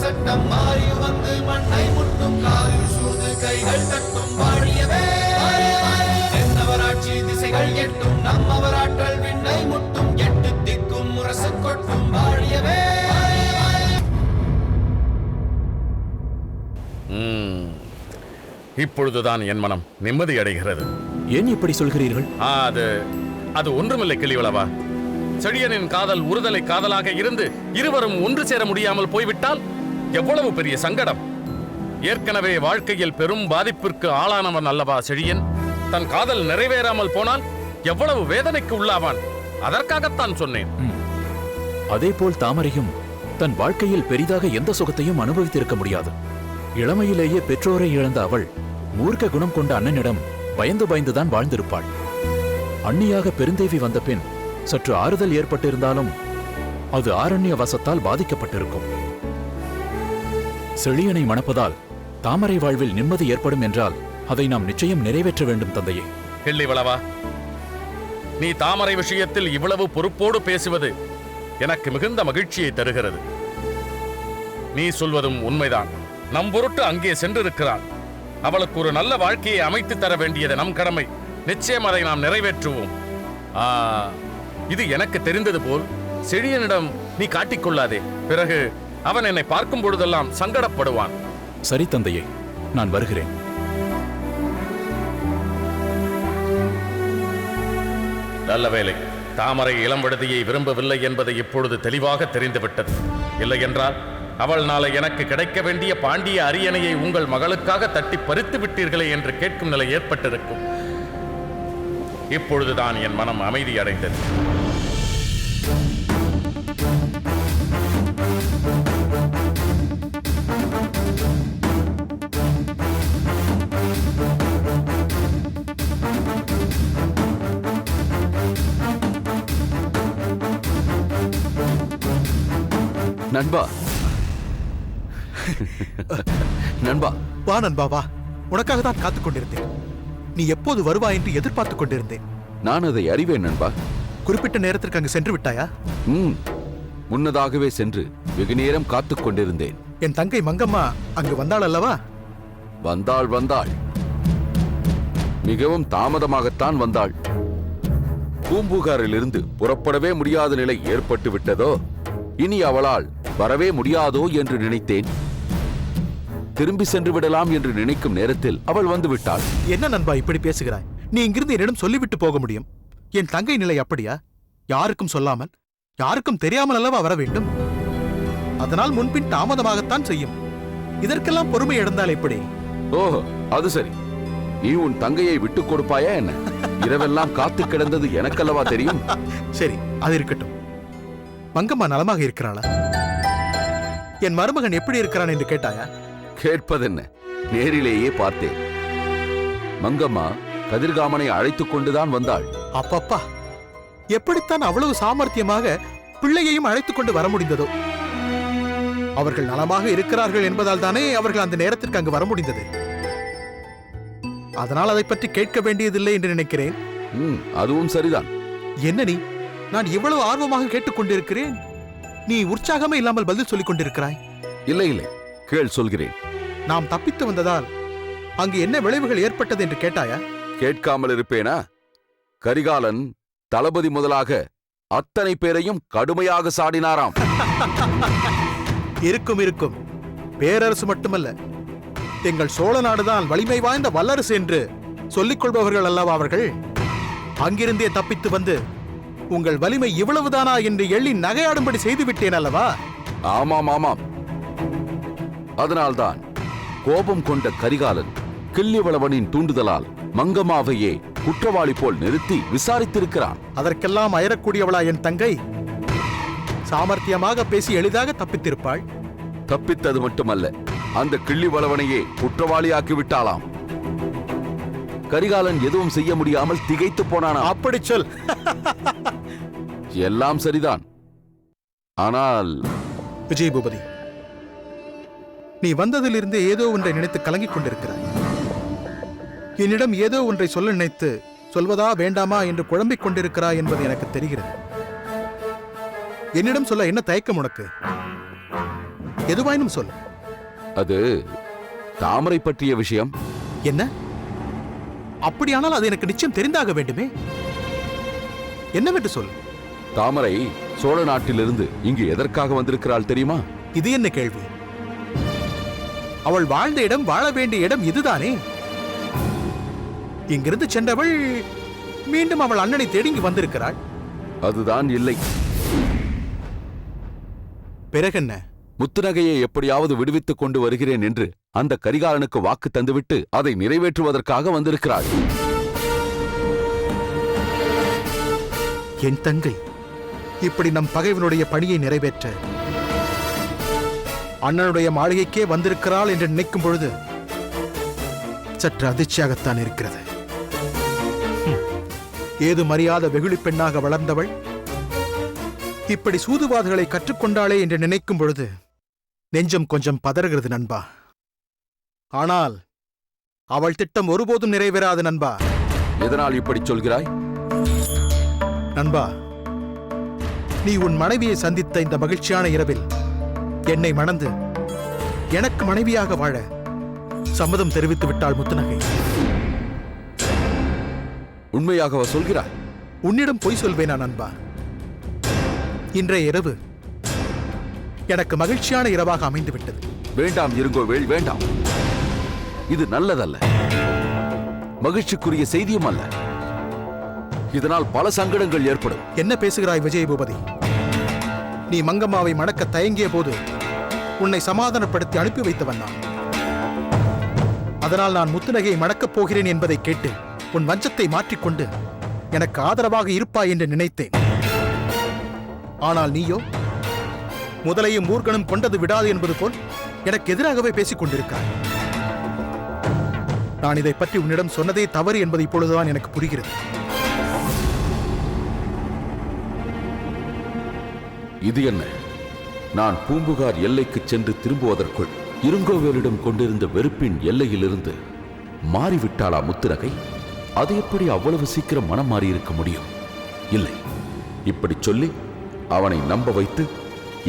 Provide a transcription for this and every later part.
சட்டம் மாறி வந்து மண்ணை முட்டும் காலில் சூழ்ந்து கைகள் தட்டும் வாழியவே தென்னவராட்சி திசைகள் எட்டும் நம்மவராற்றல் விண்ணை முட்டும் எட்டு திக்கும் முரசு கொட்டும் வாழியவே. இப்பொழுதுதான் என் மனம் நிம்மதி அடைகிறது. ஏன் இப்படி சொல்கிறீர்கள்? அது ஒன்றுமில்லை கிளிவளவா. செழியனின் காதல் உறுதலை காதலாக இருந்து இருவரும் ஒன்று சேர முடியாமல் போய்விட்டால் எவ்வளவு பெரிய சங்கடம். ஏற்கனவே வாழ்க்கையில் பெரும் பாதிப்பிற்கு ஆளானவன் அல்லவா செழியன். தன் காதல் நிறைவேறாமல் போனால் எவ்வளவு வேதனைக்கு உள்ளாவான். அதற்காகத்தான் சொன்னேன். அதேபோல் தாமரையும் தன் வாழ்க்கையில் பெரிதாக எந்த சுகத்தையும் அனுபவித்திருக்க முடியாது. இளமையிலேயே பெற்றோரை இழந்த அவள் மூர்க்க குணம் கொண்ட அண்ணனிடம் பயந்து பயந்துதான் வாழ்ந்திருப்பாள். அண்ணியாக பெருந்தேவி வந்த பின் சற்று ஆறுதல் ஏற்பட்டிருந்தாலும் அது ஆரண்ய வசத்தால் பாதிக்கப்பட்டிருக்கும். செழியனை மணப்பதால் தாமரை வாழ்வில் நிம்மதி ஏற்படும் என்றால் அதை நாம் நிச்சயம் நிறைவேற்ற வேண்டும் தந்தையே. கிள்ளிவளவா, நீ தாமரை விஷயத்தில் இவ்வளவு பொறுப்போடு பேசுவது எனக்கு மிகுந்த மகிழ்ச்சியை தருகிறது. நீ சொல்வதும் உண்மைதான். நம் பொருட்டு அங்கே சென்றிருக்கிறாள். அவளுக்கு ஒரு நல்ல வாழ்க்கையை அமைத்து தர வேண்டியது நம் கடமை. நிச்சயம் அதை நாம் நிறைவேற்றுவோம். இது எனக்கு தெரிந்தது போல் செழியனிடம் நீ காட்டிக்கொள்ளாதே. பிறகு அவன் என்னை பார்க்கும் பொழுதெல்லாம் சங்கடப்படுவான். சரி தந்தையே, நான் வருகிறேன். நல்ல வேலை. தாமரை இளம்விடுதியை விரும்பவில்லை என்பதை இப்பொழுது தெளிவாக தெரிந்துவிட்டது. இல்லை என்றால் அவள் நாளை எனக்கு கிடைக்க வேண்டிய பாண்டிய அரியணையை உங்கள் மகளுக்காக தட்டி பறித்து விட்டீர்களே என்று கேட்கும் நிலை ஏற்பட்டிருக்கும். இப்பொழுதுதான் என் மனம் அமைதி அடைந்தது. நண்பா, நண்பா வா நண்பா வா. உனக்காக தான் காத்துக் கொண்டிருந்தேன். நீ எப்போது வருவாய் என்று எதிர்பார்த்துக் கொண்டிருந்தேன். நான் அதை அறிவேன் நண்பா. குறிப்பிட்ட நேரத்திற்கு அங்கு சென்று விட்டாயா? முன்னதாகவே சென்று வெகு நேரம் காத்துக் கொண்டிருந்தேன். என் தங்கை மங்கம்மா அங்கு வந்தாள் அல்லவா? வந்தாள். மிகவும் தாமதமாகத்தான் வந்தாள். பூம்புகாரிலிருந்து புறப்படவே முடியாத நிலை ஏற்பட்டு விட்டதோ, இனி அவளால் வரவே முடியாதோ என்று நினைத்தேன். திரும்பி சென்று விடலாம் என்று நினைக்கும் நேரத்தில் அவள் வந்து விட்டாள். என்ன நண்பா இப்படி பேசுகிறாய்? நீ இங்கிருந்து என்னிடம் சொல்லிவிட்டு போக முடியும். என் தங்கை நிலை அப்படியா? யாருக்கும் சொல்லாமல், யாருக்கும் தெரியாமல் அல்லவா வர வேண்டும். அதனால் முன்பின் தாமதமாகத்தான் செய்யும். இதற்கெல்லாம் பொறுமை இழந்தால் எப்படி? ஓஹோ, அது சரி. நீ உன் தங்கையை விட்டுக் கொடுப்பாயா என்ன? இரவெல்லாம் காத்து கிடந்தது எனக்கல்லவா தெரியும். சரி, அது இருக்கட்டும். மங்கம்மா நலமாக இருக்கிறாளா? என் மருமகன் எப்படி இருக்கிறான் என்று கேட்டாயா? கேட்பதென்ன, நேரிலேயே பார்த்தேன். மங்கம்மா கதிர்காமனை அழைத்துக் கொண்டுதான் வந்தாள். அப்பப்பா, எப்படித்தான் அவ்வளவு சாமர்த்தியமாக பிள்ளையையும் அழைத்துக் கொண்டு வர முடிந்ததோ? அவர்கள் நலமாக இருக்கிறார்கள் என்பதால் தானே அவர்கள் அந்த நேரத்திற்கு அங்கு வர முடிந்தது. அதனால் அதை பற்றி கேட்க வேண்டியதில்லை என்று நினைக்கிறேன். அதுவும் சரிதான். என்ன நீ, நான் இவ்வளவு ஆர்வமாக கேட்டுக்கொண்டிருக்கிறேன், நீ உற்சாகமே இல்லாமல் பதில் சொல்லிக் கொண்டிருக்கிறாய். இல்லை, கேள், சொல்கிறேன். நாம் தப்பித்து வந்ததால் அங்கு என்ன விளைவுகள் ஏற்பட்டது என்று கேட்டாயா? கேட்காமல் இருப்பேனா? கரிகாலன் தளபதி முதலாக அத்தனை பேரையும் கடுமையாக சாடினாராம். இருக்கும். பேரரசு மட்டுமல்ல, எங்கள் சோழ நாடுதான் வலிமை வாய்ந்த வல்லரசு என்று சொல்லிக் கொள்பவர்கள் அல்லவா அவர்கள். அங்கிருந்தே தப்பித்து வந்து உங்கள் வலிமை இவ்வளவுதானா என்று எள்ளி நகையாடும்படி செய்துவிட்டேன் அல்லவா? ஆமாம். அதனால்தான் கோபம் கொண்ட கரிகாலன் கிள்ளிவளவனின் தூண்டுதலால் மங்கம்மாவையே குற்றவாளி போல் நிறுத்தி விசாரித்திருக்கிறான். அதற்கெல்லாம் அயரக்கூடியவளா என் தங்கை? சாமர்த்தியமாக பேசி எளிதாக தப்பித்திருப்பாள். தப்பித்தது மட்டுமல்ல, அந்த கிள்ளிவளவனையே குற்றவாளியாக்கி விட்டாளாம். கரிகாலன் எதுவும் செய்ய முடியாமல் திகைத்து போனானா? அப்படி சொல். எல்லாம் சரிதான். ஆனால் விஜய் பூபதி, நீ வந்ததிலிருந்து ஏதோ ஒன்றை நினைத்து கலங்கிக் கொண்டிருக்கிறாய். என்னிடம் ஏதோ ஒன்றை சொல்ல நினைத்து சொல்வதா வேண்டாமா என்று குழம்பிக் கொண்டிருக்கிறாய் என்பது எனக்கு தெரிகிறது. என்னிடம் சொல்ல என்ன தயக்கம் உனக்கு? எதுவாயினும் சொல். அது தாமரை பற்றிய விஷயம். என்ன? அப்படியானால் அது எனக்கு நிச்சயம் தெரிந்தாக வேண்டுமே. என்னவென்று சொல். தாமரை சோழ நாட்டிலிருந்து இங்கு எதற்காக வந்திருக்கிறாள் தெரியுமா? இது என்ன கேள்வி? அவள் வாழ்ந்த இடம், வாழ வேண்டிய இடம் இதுதானே. இங்கிருந்து சென்றவள் மீண்டும் அவள் அண்ணனை தேடி இங்கு வந்திருக்கிறாள். அதுதான் இல்லை. பிறகென்ன? முத்துநகையை எப்படியாவது விடுவித்துக் கொண்டு வருகிறேன் என்று அந்த கரிகாலனுக்கு வாக்கு தந்துவிட்டு அதை நிறைவேற்றுவதற்காக வந்திருக்கிறாள். என் தங்கை இப்படி நம் பகைவனுடைய பணியை நிறைவேற்ற அண்ணனுடைய மாளிகைக்கே வந்திருக்கிறாள் என்று நினைக்கும் பொழுது சற்று அதிர்ச்சியாகத்தான் இருக்கிறது. ஏது மரியாத வெகுளி பெண்ணாக வளர்ந்தவள் இப்படி சூதுவாதுகளை கற்றுக்கொண்டாளே என்று நினைக்கும் பொழுது நெஞ்சம் கொஞ்சம் பதறுகிறது நண்பா. ஆனால் அவள் திட்டம் ஒருபோதும் நிறைவேறாது நண்பா. எதனால் இப்படி சொல்கிறாய்? நண்பா, நீ உன் மனைவியை சந்தித்த இந்த மகிழ்ச்சியான இரவில் என்னை மணந்து எனக்கு மனைவியாக வாழ சம்மதம் தெரிவித்து விட்டாள் முத்துநகை. உண்மையாகவா சொல்கிறாய்? உன்னிடம் பொய் சொல்வேனா நண்பா? இன்றைய இரவு எனக்கு மகிழ்ச்சியான இரவாக அமைந்து விட்டது. வேண்டாம் இருங்கோவேள், வேண்டாம். இது நல்லதல்ல, மகிழ்ச்சிக்குரிய செய்தியும் அல்ல. இதனால் பல சங்கடங்கள் ஏற்படும். என்ன பேசுகிறாய் விஜய பூபதி? நீ மங்கம்மாவை மணக்க தயங்கிய போது உன்னை சமாதானப்படுத்தி அனுப்பி வைத்தவன் நான். அதனால் நான் முத்துநகையை மணக்கப் போகிறேன் என்பதை கேட்டு உன் வஞ்சத்தை மாற்றிக்கொண்டு எனக்கு ஆதரவாக இருப்பாய் என்று நினைத்தேன். ஆனால் நீயோ முதலையும் மூர்க்கனும் கொண்டது விடாது என்பது போல் எனக்கு எதிராகவே பேசிக் கொண்டிருக்காய். நான் இதை பற்றி உன்னிடம் சொன்னதே தவறு என்பது இப்பொழுதுதான் எனக்கு புரிகிறது. இது என்ன? நான் பூம்புகார் எல்லைக்கு சென்று திரும்புவதற்குள் இருங்கோவேலிடம் கொண்டிருந்த வெறுப்பின் எல்லையிலிருந்து மாறிவிட்டாளா முத்துநகை? அது எப்படி அவ்வளவு சீக்கிரம் மனம் மாறியிருக்க முடியும்? இல்லை, இப்படி சொல்லி அவனை நம்ப வைத்து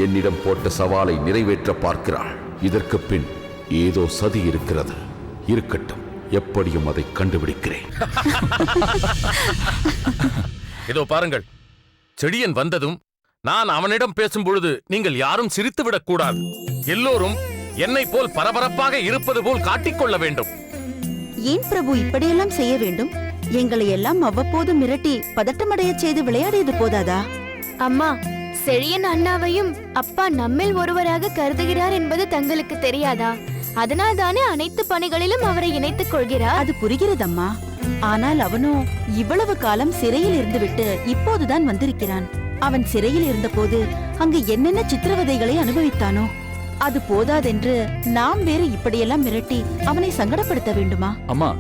என்னிடம் போட்ட சவாலை நிறைவேற்ற பார்க்கிறாள். இதற்கு பின் ஏதோ சதி இருக்கிறது. இருக்கட்டும், எப்படியும் அதை கண்டுபிடிக்கிறேன். இதோ பாருங்கள், செடியன் வந்ததும் நான் அவனிடம் பேசும் பொழுது நீங்கள் யாரும் சிரித்துவிடக் கூடாது. எல்லோரும் என்னை போல் பரபரப்பாக இருப்பது போல் காட்டிக்கொள்ள வேண்டும். ஏன் பிரபு இப்படியெல்லாம் செய்ய வேண்டும்? எங்களை எல்லாம் அவ்வப்போது மிரட்டி பதட்டமடைய செய்து விளையாடியது போதாதா? அம்மா, செழியன் அண்ணாவையும் அப்பா நம்மில் ஒருவராக கருதுகிறார் என்பது தங்களுக்கு தெரியாதா? அதனால் தானே அனைத்து பணிகளிலும் அவரை இணைத்துக் கொள்கிறார். அது புரிகிறதம்மா. ஆனால் அவனோ இவ்வளவு காலம் சிறையில் இருந்துவிட்டு இப்போதுதான் வந்திருக்கிறான். அவன் சிறையில் இருந்தபோது அங்கு என்னென்ன சித்திரவதைகளை அனுபவித்தானோ? அது போதாதென்று நாம் வேறு இப்படியெல்லாம் மிரட்டி அவனை சங்கடப்படுத்த வேண்டுமா? அம்மா,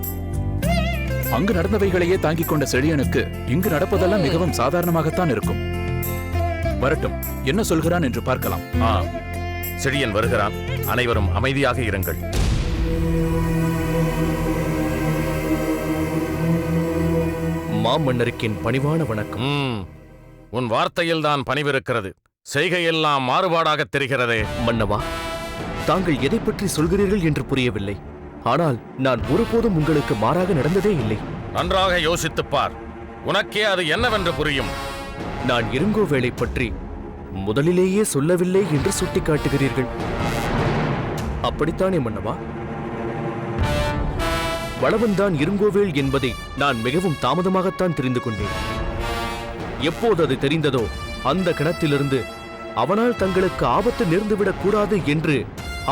அங்கு நடந்தவைகளையே தாங்கிக் கொண்ட செழியனுக்கு இங்கு நடப்பதெல்லாம் மிகவும் சாதாரணமாகத்தான் இருக்கும். வரட்டும், என்ன சொல்கிறான் என்று பார்க்கலாம். செழியன் வருகிறான். அனைவரும் அமைதியாக இருங்கள். மாமன்னருக்கு என் பணிவான வணக்கம். உன் வார்த்தையில் தான் பணிவிருக்கிறது, செய்கையெல்லாம் மாறுபாடாக தெரிகிறதே. மன்னவா, தாங்கள் எதை பற்றி சொல்கிறீர்கள் என்று புரியவில்லை. ஆனால் நான் ஒருபோதும் உங்களுக்கு மாறாக நடந்ததே இல்லை. நன்றாக யோசித்துப் பார், உனக்கே அது என்னவென்று புரியும். நான் இருங்கோவேளை பற்றி முதலிலேயே சொல்லவில்லை என்று சுட்டிக்காட்டுகிறீர்கள். அப்படித்தானே மன்னவா? வளவன்தான் இருங்கோவேள் என்பதை நான் மிகவும் தாமதமாகத்தான் தெரிந்து கொண்டேன். எப்போது அது தெரிந்ததோ அந்த கணத்திலிருந்து அவனால் தங்களுக்கு ஆபத்து நேர்ந்துவிடக் கூடாது என்று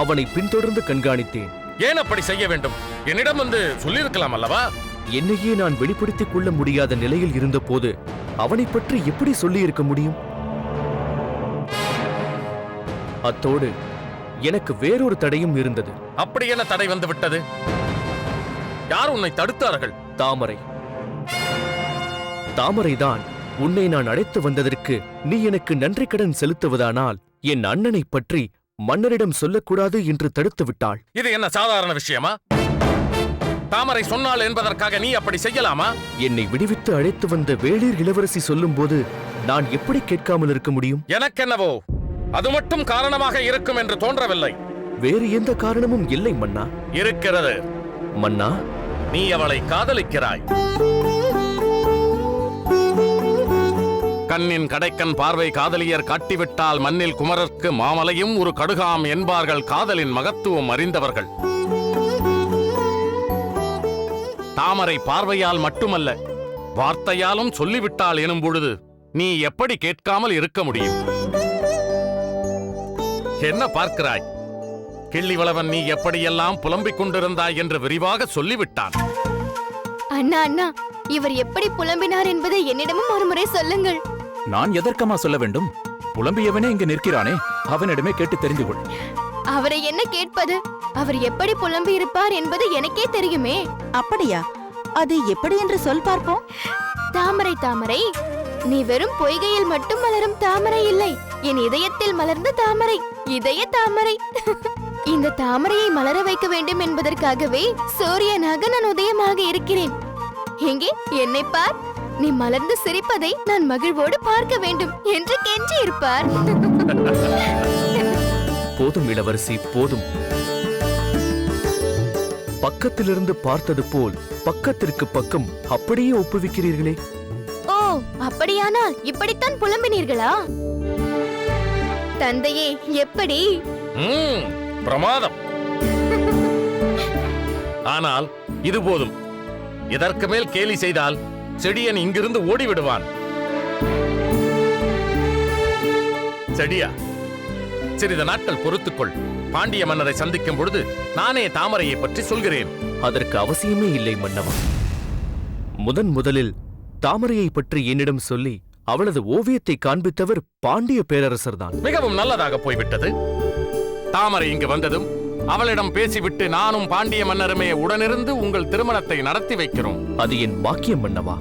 அவனை பின்தொடர்ந்து கண்காணித்தேன். ஏன் அப்படி செய்ய வேண்டும்? என்னிடம் வந்து சொல்லியிருக்கலாம் அல்லவா? என்னையே நான் வெளிப்படுத்திக் கொள்ள முடியாத நிலையில் இருந்தபோது அவனை பற்றி எப்படி சொல்லியிருக்க முடியும்? அத்தோடு எனக்கு வேறொரு தடையும் இருந்தது. அப்படி என்ன தடை வந்து விட்டது? யார் உன்னை தடுத்தார்கள்? தாமரை. தாமரைதான் உன்னை நான் அழைத்து வந்ததற்கு நீ எனக்கு நன்றி கடன் செலுத்துவதானால் என் அண்ணனை பற்றி மன்னரிடம் சொல்லக்கூடாது என்று தடுத்து விட்டாள். இது என்ன சாதாரண விஷயமா? தாமரை சொன்னாள் என்பதற்காக நீ அப்படி செய்யலாமா? என்னை விடுவித்து அழைத்து வந்த வேளிர் இளவரசி சொல்லும் போது நான் எப்படி கேட்காமல் இருக்க முடியும்? எனக்கென்னவோ, அது மட்டும் காரணமாக இருக்கும் என்று தோன்றவில்லை. வேறு எந்த காரணமும் இல்லை மன்னா. இருக்கிறது. மன்னா, நீ அவளை காதலிக்கிறாய். கண்ணின் கடைக்கண் பார்வை காதலியர் காட்டிவிட்டால் மண்ணில் குமரர்க்கு மாமலையும் ஒரு கடுகாம் என்பார்கள் காதலின் மகத்துவம் அறிந்தவர்கள். தாமரை பார்வையால் மட்டுமல்ல, வார்த்தையாலும் சொல்லிவிட்டால் எனும் பொழுது நீ எப்படி கேட்காமல் இருக்க முடியும்? என்ன பார்க்கிறாய்? கிள்ளிவளவன் நீ எப்படியெல்லாம் புலம்பிக் கொண்டிருந்தாய் என்று விரிவாக சொல்லிவிட்டான். அண்ணா அண்ணா, இவர் எப்படி புலம்பினார் என்பதை என்னிடமும் ஒரு முறை சொல்லுங்கள். நான் எதற்கமா சொல்ல வேண்டும்? புலம்பியவனே இங்கு நிற்கிறானே, அவனிடமே கேட்டு தெரிந்து கொள். அவரை என்ன கேட்பது? அவர் எப்படி புலம்பி இருப்பார் என்பது எனக்கே தெரியுமே. அப்படியா? அது எப்படி என்று சொல் பார்ப்போம். தாமரை தாமரை, நீ வெறும் பொய்கையில் மட்டும் மலரும் தாமரை இல்லை, என் இதயத்தில் மலர்ந்த தாமரை, இதய தாமரை. இந்த தாமரையை மலர வைக்க வேண்டும் என்பதற்காகவே சூரியனாக நான் உதயமாக இருக்கிறேன். எங்கே என்னை பார், நீ மலர்ந்து சிரிப்பதை நான் மகிழ்வோடு பார்க்க வேண்டும் என்று கெஞ்சி இருப்பார். போதும் இளவரசி, போதும். பக்கத்திலிருந்து பார்த்தது போல் பக்கத்திற்கு பக்கம் அப்படியே ஒப்புவிக்கிறீர்களே. ஓ, அப்படியானால் இப்படித்தான் புலம்பினீர்களா? தந்தையே, எப்படி? பிரமாதம். ஆனால் இது போதும். இதற்கு மேல் கேலி செய்தால் செடியன் இங்கிருந்து ஓடிவிடுவான். செடியா, சிறிது நாட்கள் பொறுத்துக்கொள். பாண்டிய மன்னரை சந்திக்கும் பொழுது நானே தாமரையை பற்றி சொல்கிறேன். அதற்கு அவசியமே இல்லை மன்னவா. முதலில் தாமரையை பற்றி என்னிடம் சொல்லி அவளது ஓவியத்தை காண்பித்தவர் பாண்டிய பேரரசர்தான். மிகவும் நல்லதாக போய்விட்டது. தாமரை இங்கு வந்ததும் அவளிடம் பேசிவிட்டு நானும் பாண்டிய மன்னருமே உடனிருந்து உங்கள் திருமணத்தை நடத்தி வைக்கிறோம். அது என் பாக்கியம் மன்னவா.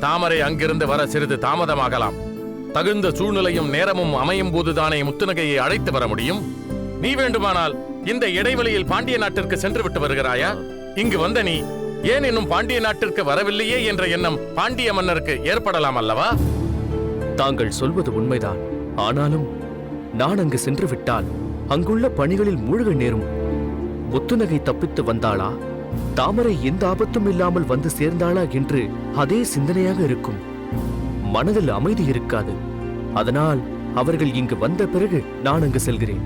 தாமரை அங்கிருந்து வர சிறிது தாமதமாகலாம். தகுந்த சூழ்நிலையும் நேரமும் அமையும் போதுதானே முத்துநகையை அழைத்து வர முடியும். நீ வேண்டுமானால் இந்த இடைவெளியில் பாண்டிய நாட்டிற்கு சென்று விட்டு வருகிறாயா? இங்கு வந்த நீ ஏன் இன்னும் பாண்டிய நாட்டிற்கு வரவில்லையே என்ற எண்ணம் பாண்டிய மன்னருக்கு ஏற்படலாம் அல்லவா? தாங்கள் சொல்வது உண்மைதான். ஆனாலும் நான் அங்கு சென்று விட்டால் அங்குள்ள பணிகளில் மூழ்க நேரும். முத்துநகை தப்பித்து வந்தாளா, தாமரை எந்த ஆபத்தும் இல்லாமல் வந்து சேர்ந்தாளா என்று அதே சிந்தனையாக இருக்கும். மனதில் அமைதி இருக்காது. அதனால் அவர்கள் இங்கு வந்த பிறகு நான் அங்கு செல்கிறேன்.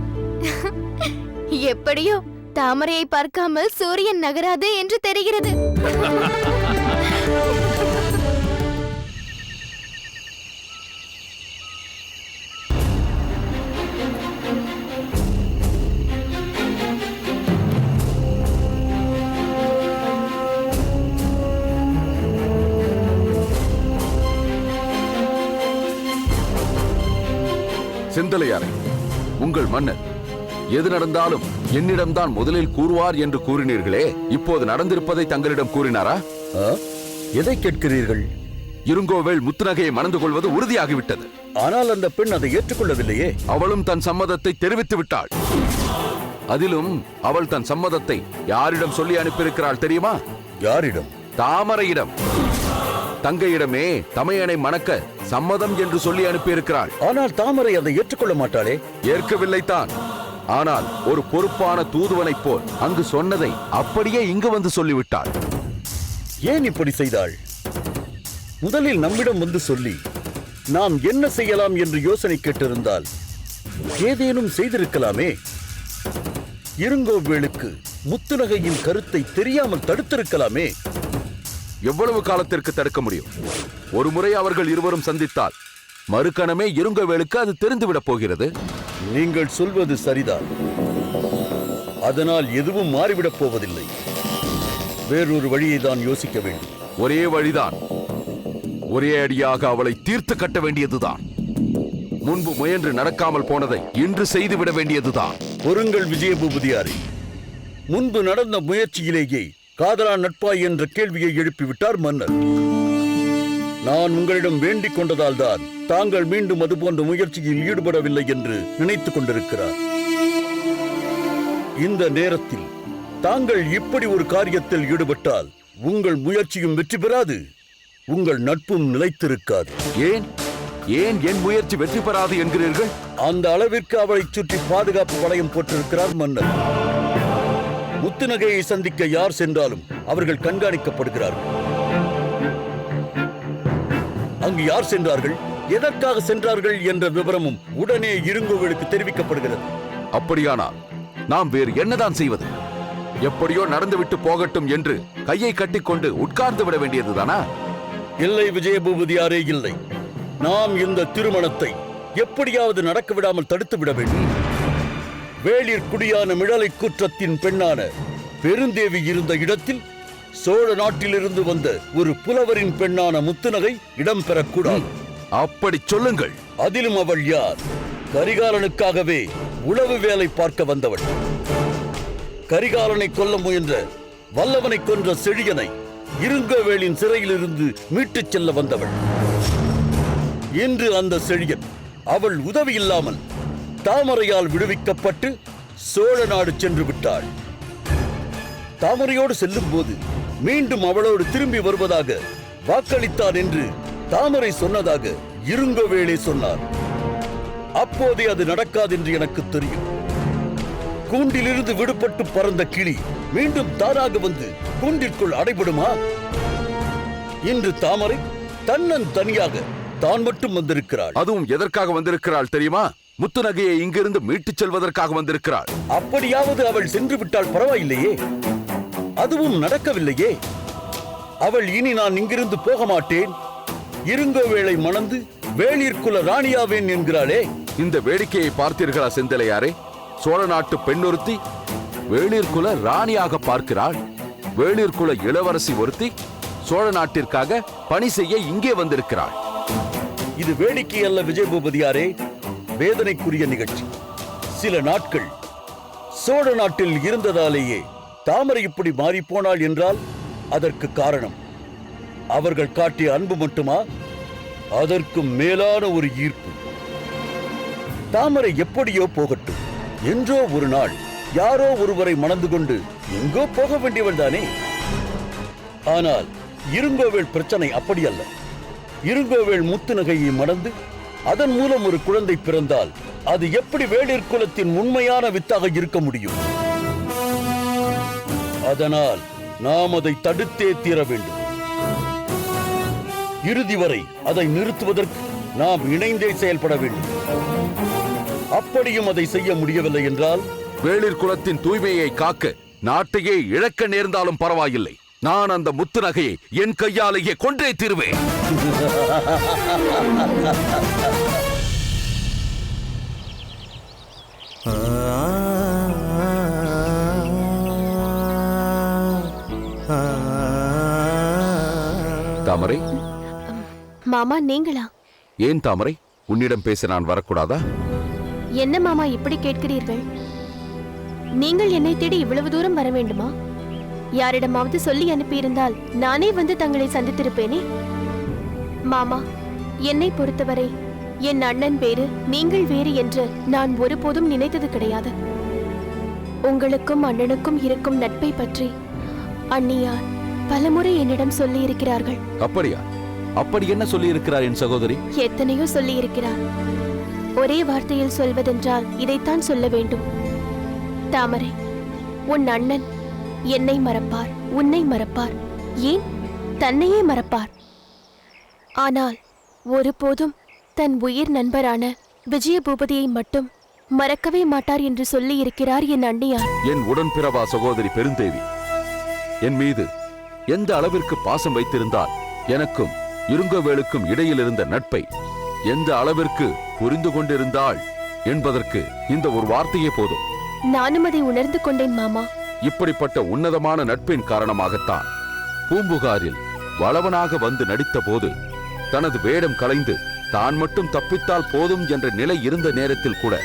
எப்படியோ தாமரையை பார்க்காமல் சூரியன் நகராது என்று தெரிகிறது. செந்தலையாரே, உங்கள் மன்னர் எது நடந்தாலும் என்னிடம்தான் முதலில் கூறுவார் என்று கூறினீர்களே, இப்போது நடந்திருப்பதை தங்களிடம் கூறினாரா? எதை கேட்கிறீர்கள்? இருங்கோவேள் முத்துநகையை மணந்து கொள்வது உறுதியாகிவிட்டது. ஆனால் அந்த பெண் அதை ஏற்றுக்கொள்ளவில்லையே. அவளும் தன் சம்மதத்தை தெரிவித்து விட்டாள். அதிலும் அவள் தன் சம்மதத்தை யாரிடம் சொல்லி அனுப்பியிருக்கிறாள் தெரியுமா? யாரிடம்? தாமரையிடம். தங்கையிடமே தமையனை மணக்க சம்மதம் என்று சொல்லி அனுப்பியிருக்கிறாள். ஆனால் தாமரை அதை ஏற்றுக்கொள்ள மாட்டாளே. ஏற்கவில்லைத்தான். ஆனால் ஒரு பொறுப்பான தூதுவனைப் போல் அங்கு சொன்னதை அப்படியே இங்கு வந்து சொல்லிவிட்டாள். ஏன் இப்படி செய்தாள்? முதலில் நம்மிடம் வந்து சொல்லி நாம் என்ன செய்யலாம் என்று யோசனை கேட்டிருந்தால் ஏதேனும் செய்திருக்கலாமே. இருங்கோவேளுக்கு முத்துநகையின் கருத்தை தெரியாமல் தடுத்திருக்கலாமே. எவ்வளவு காலத்திற்கு தடுக்க முடியும்? ஒரு முறை அவர்கள் இருவரும் சந்தித்தால் மறுகணமே இருங்கோவேளுக்கு அது தெரிந்துவிடப் போகிறது. நீங்கள் சொல்வது சரிதான். அதனால் எதுவும் மாறிவிடப் போவதில்லை. வேறொரு வழியை தான் யோசிக்க வேண்டும். ஒரே வழிதான். ஒரே அடியாக அவளை தீர்த்து கட்ட வேண்டியதுதான். முன்பு முயன்று நடக்காமல் போனதை இன்று செய்துவிட வேண்டியதுதான். பொறுங்கள் விஜயபூபதியாரே, முன்பு நடந்த முயற்சியிலேயே காதலா நட்பா என்ற கேள்வியை எழுப்பிவிட்டார் மன்னர். நான் உங்களிடம் வேண்டிக் கொண்டதால் தான் தாங்கள் மீண்டும் அதுபோன்ற முயற்சியில் ஈடுபடவில்லை என்று நினைத்துக் கொண்டிருக்கிறார். இந்த நேரத்தில் தாங்கள் இப்படி ஒரு காரியத்தில் ஈடுபட்டால் உங்கள் முயற்சியும் வெற்றி பெறாது, உங்கள் நட்பும் நிலைத்திருக்காது. ஏன் ஏன் என் முயற்சி வெற்றி பெறாது என்கிறீர்கள்? அந்த அளவிற்கு அவளை சுற்றி பாதுகாப்பு வளையம் போட்டிருக்கிறார் மன்னர். முத்துநகையை சந்திக்க யார் சென்றாலும் அவர்கள் கண்காணிக்கப்படுகிறார்கள். அங்கு யார் சென்றார்கள், எதற்காக சென்றார்கள் என்ற விவரமும் உடனே இருங்கோவேலுக்கு தெரிவிக்கப்படுகிறது. அப்படியானால் நாம் வேறு என்னதான் செய்வது? எப்படியோ நடந்துவிட்டு போகட்டும் என்று கையை கட்டிக்கொண்டு உட்கார்ந்து விட வேண்டியதுதானா? இல்லை விஜயபூபதியாரே, இல்லை. நாம் இந்த திருமணத்தை எப்படியாவது நடக்க விடாமல் தடுத்து விட வேண்டும். வேளிர் குடியான மிழலை கூற்றத்தின் பெண்ணான பெருந்தேவி இருந்த இடத்தில் சோழ நாட்டிலிருந்து வந்த ஒரு புலவரின் பெண்ணான முத்துநகை இடம்பெறக்கூடாது. அப்படி சொல்லுங்கள். அதிலும் அவள் யார்? கரிகாலனுக்காகவே உளவு வேலை பார்க்க வந்தவள். கரிகாலனை கொல்ல முயன்ற வல்லவனை கொன்ற செழியனை இருங்கவேலின் சிறையிலிருந்து மீட்டுச் செல்ல வந்தவள். இன்று அந்த செழியன் அவள் உதவி இல்லாமல் தாமரையால் விடுவிக்கப்பட்டு சோழ நாடு சென்று விட்டாள். தாமரையோடு செல்லும் போது மீண்டும் அவளோடு திரும்பி வருவதாக வாக்களித்தான் என்று தாமரை சொன்னதாக இருங்கவேலே சொன்னார். அப்போதே அது நடக்காது என்று எனக்கு தெரியும். கூண்டிலிருந்து விடுபட்டு பறந்த கிளி மீண்டும் தானாக வந்து கூண்டிற்குள் அடைபடுமா? இன்று தாமரை தன்னன் தனியாக தான் மட்டும் வந்திருக்கிறாள். அதுவும் எதற்காக வந்திருக்கிறாள் தெரியுமா? முத்துநகையை இங்கிருந்து மீட்டுச் செல்வதற்காக வந்திருக்கிறாள். அப்படியாவது அவள் சென்று விட்டால் பரவாயில்லையே. அதுவும் நடக்கவில்லையே. அவள் இனி நான் இங்கிருந்து போக மாட்டேன், இருங்கோவேளை மணந்து வேளிர் குல ராணியாவேன் என்கிறாளே. இந்த வேடிக்கையை பார்த்தீர்களா செந்திலையாரே? சோழ நாட்டு பெண்ணொருத்தி வேளிர் குல ராணியாக பார்க்கிறாள். வேளிர் குல இளவரசி ஒருத்தி சோழ நாட்டிற்காக பணி செய்ய இங்கே வந்திருக்கிறாள். இது வேடிக்கை அல்ல விஜயபூபதியாரே, வேதனைக்குரிய நிகழ்ச்சி. சில நாட்கள் சோழ நாட்டில் இருந்ததாலேயே தாமரை இப்படி மாறிப்போனாள் என்றால் அதற்கு காரணம் அவர்கள் காட்டிய அன்பு மட்டுமா? அதற்கும் மேலான ஒரு ஈர்ப்பு. தாமரை எப்படியோ போகட்டும், என்றோ ஒரு நாள் யாரோ ஒருவரை மணந்து கொண்டு எங்கோ போக வேண்டியவள் தானே. ஆனால் இருங்கோவேல் பிரச்சனை அப்படி அல்ல. இருங்கோவேல் முத்துநகையை மணந்து அதன் மூலம் ஒரு குழந்தை பிறந்தால் அது எப்படி வேளிர் குலத்தின் உண்மையான வித்தாக இருக்க முடியும்? அதனால் நாம் அதை தடுத்தே தீர வேண்டும். இறுதி வரை அதை நிறுத்துவதற்கு நாம் இணைந்தே செயல்பட வேண்டும். அப்படியும் அதை செய்ய முடியவில்லை என்றால் வேளிர் குலத்தின் தூய்மையை காக்க நாட்டையே இழக்க நேர்ந்தாலும் பரவாயில்லை. நான் அந்த முத்துநகையை என் கையாலேயே கொன்றே தீருவேன். தாமரை, மாமா நீங்களா? ஏன் தாமரை, உன்னிடம் பேச நான் வரக்கூடாதா? என்ன மாமா இப்படி கேட்கிறீர்கள்? நீங்கள் என்னை தேடி இவ்வளவு தூரம் வர வேண்டுமா? யாரிடமாவது சொல்லி அனுப்பியிருந்தால் நானே வந்து தங்களை சந்தித்திருப்பேனே. மாமா, என்னை பொறுத்தவரை என் அண்ணன் வேறு நீங்கள் வேறு என்று நான் ஒருபோதும் நினைத்தது கிடையாது. உங்களுக்கும் அண்ணனுக்கும் இருக்கும் நட்பை பற்றி அண்ணியார் பலமுறை என்னிடம் சொல்லி இருக்கிறார்கள். அப்படியா? அப்படி என்ன சொல்லி இருக்கிறார் என் சகோதரி? எத்தனையோ சொல்லி இருக்கிறார். ஒரே வார்த்தையில் சொல்வதென்றால் இதைத்தான் சொல்ல வேண்டும். தாமரை, உன் அண்ணன் என்னை மறப்பார், உன்னை மறப்பார், ஏன் தன்னையே மறப்பார். ஆனால் ஒருபோதும் தன் உயிர் நண்பரான விஜயபூபதியை மட்டும் மறக்கவே மாட்டார் என்று சொல்லி இருக்கிறார் என் அண்ணியார். என் உடன்பிறவா சகோதரி பெருந்தேவி என் மீது எந்த அளவிற்கு பாசம் வைத்திருந்தால் எனக்கும் இருங்கவேலுக்கும் இடையில் இருந்த நட்பை எந்த அளவிற்கு புரிந்து கொண்டிருந்தாள் என்பதற்கு இந்த ஒரு வார்த்தையே போதும். நானும் அதை உணர்ந்து கொண்டேன் மாமா. இப்படிப்பட்ட உன்னதமான நட்பின் காரணமாகத்தான் பூம்புகாரில் வளவனாக வந்து நடித்த போது தனது வேடம் கலைந்து தான் மட்டும் தப்பித்தால் போதும் என்ற நிலை இருந்த நேரத்தில் கூட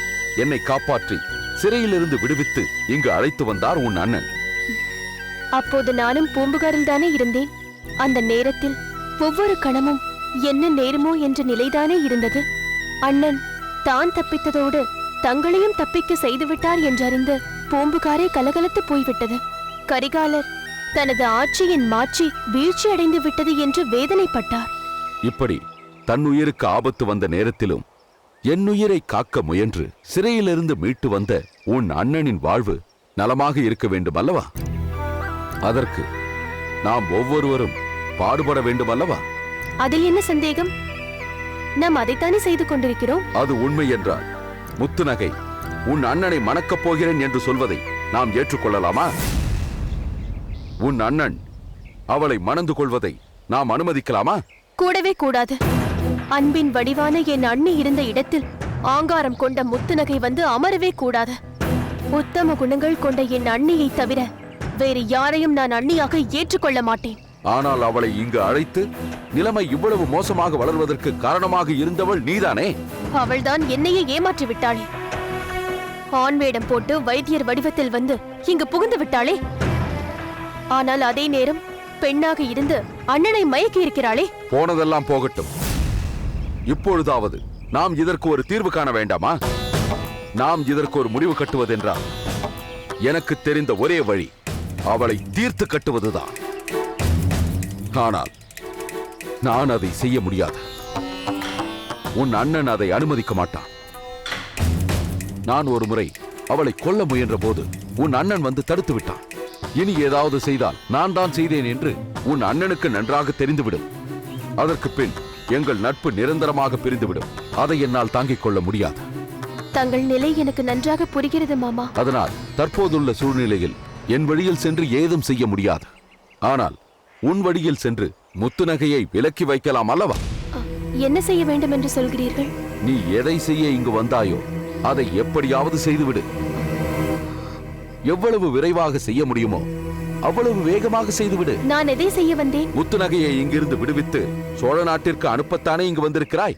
என்னை காப்பாற்றி சிறையிலிருந்து விடுவித்து இங்கு அழைத்து வந்தார் உன் அண்ணன். அப்போது நானும் பூம்புகாரில் தானே இருந்தேன். அந்த நேரத்தில் ஒவ்வொரு கணமும் என்ன நேருமோ என்ற நிலைதானே இருந்தது. அண்ணன் தான் தப்பித்ததோடு தங்களையும் தப்பிக்க செய்துவிட்டார் என்றறிந்து பூம்புகாரே கலகலத்து போய்விட்டது. கரிகாலர் தனது ஆட்சியின் மாற்றி வீழ்ச்சி அடைந்து விட்டது என்று வேதனைப்பட்டார். இப்படி தன்னுயிருக்கு ஆபத்து வந்த நேரத்திலும் என்னுயிரை காக்க முயன்று சிறையிலிருந்து மீட்டு வந்த உன் அண்ணனின் வாழ்வு நலமாக இருக்க வேண்டும் அல்லவா? அதற்கு நாம் ஒவ்வொருவரும் பாடுபட வேண்டும் அல்லவா? அதில் என்ன சந்தேகம்? நாம் அதைத்தானே செய்து கொண்டிருக்கிறோம். அது உண்மை என்றால் முத்துநகை உன் அண்ணனை மணக்கப் போகிறேன் என்று சொல்வதை நாம் ஏற்றுக்கொள்ளலாமா? உன் அண்ணன் அவளை மணந்து கொள்வதை நாம் அனுமதிக்கலாமா? கூடவே கூடாது. அன்பின் வடிவான என் அண்ணி இருந்த இடத்தில் ஆங்காரம் கொண்ட முத்துநகை வந்து அமரவே கூடாது. உத்தம குணங்கள் கொண்ட என் அண்ணியை தவிர வேறு யாரையும் நான் அண்ணியாக ஏற்றுக்கொள்ள மாட்டேன். ஆனால் அவளை இங்கு அழைத்து நிலைமை இவ்வளவு மோசமாக வளர்வதற்கு காரணமாக இருந்தவள் நீதானே? அவள்தான் என்னையே ஏமாற்றி விட்டாளே. ஆண் வேடம் போட்டு வைத்தியர் வடிவத்தில் வந்து இங்கு புகுந்து விட்டாளே. ஆனால் அதே நேரம் பெண்ணாக இருந்து அண்ணனை மயக்கி இருக்கிறாளே. போனதெல்லாம் போகட்டும். இப்பொழுதாவது நாம் இதற்கு ஒரு தீர்வு காண வேண்டாமா? நாம் இதற்கு ஒரு முடிவு கட்டுவதென்றால் எனக்கு தெரிந்த ஒரே வழி அவளை தீர்த்து கட்டுவதுதான். ஆனால் நான் அதை செய்ய முடியாது. உன் அண்ணன் அதை அனுமதிக்க மாட்டான். நான் ஒரு முறை அவளை கொல்ல முயன்ற போது உன் அண்ணன் வந்து தடுத்து விட்டான். இனி ஏதாவது செய்தால் நான் தான் செய்தேன் என்று உன் அண்ணனுக்கு நன்றாக தெரிந்துவிடும். அதற்கு பின் எங்கள் நட்பு நிரந்தரமாக பிரிந்துவிடும். அதை என்னால் தாங்கிக் கொள்ள முடியாது. தங்கள் நிலை எனக்கு நன்றாக புரிகிறது மாமா. அதனால் தற்போதுள்ள சூழ்நிலையில் என் வழியில் சென்று ஏதும் செய்ய முடியாது. ஆனால் உன் வழியில் சென்று முத்துநகையை விலக்கி வைக்கலாம் அல்லவா? என்ன செய்ய வேண்டும் என்று சொல்கிறீர்கள்? நீ எதை செய்ய இங்கு வந்தாயோ அதை எப்படியாவது செய்துவிடு. எவ்வளவு விரைவாக செய்ய முடியுமோ அவ்வளவு வேகமாக செய்துவிடு. நான் எதை செய்ய வந்தேன்? முத்துநகையை இங்கிருந்து விடுவித்து சோழ நாட்டிற்கு அனுப்பத்தானே இங்கு வந்திருக்கிறாய்.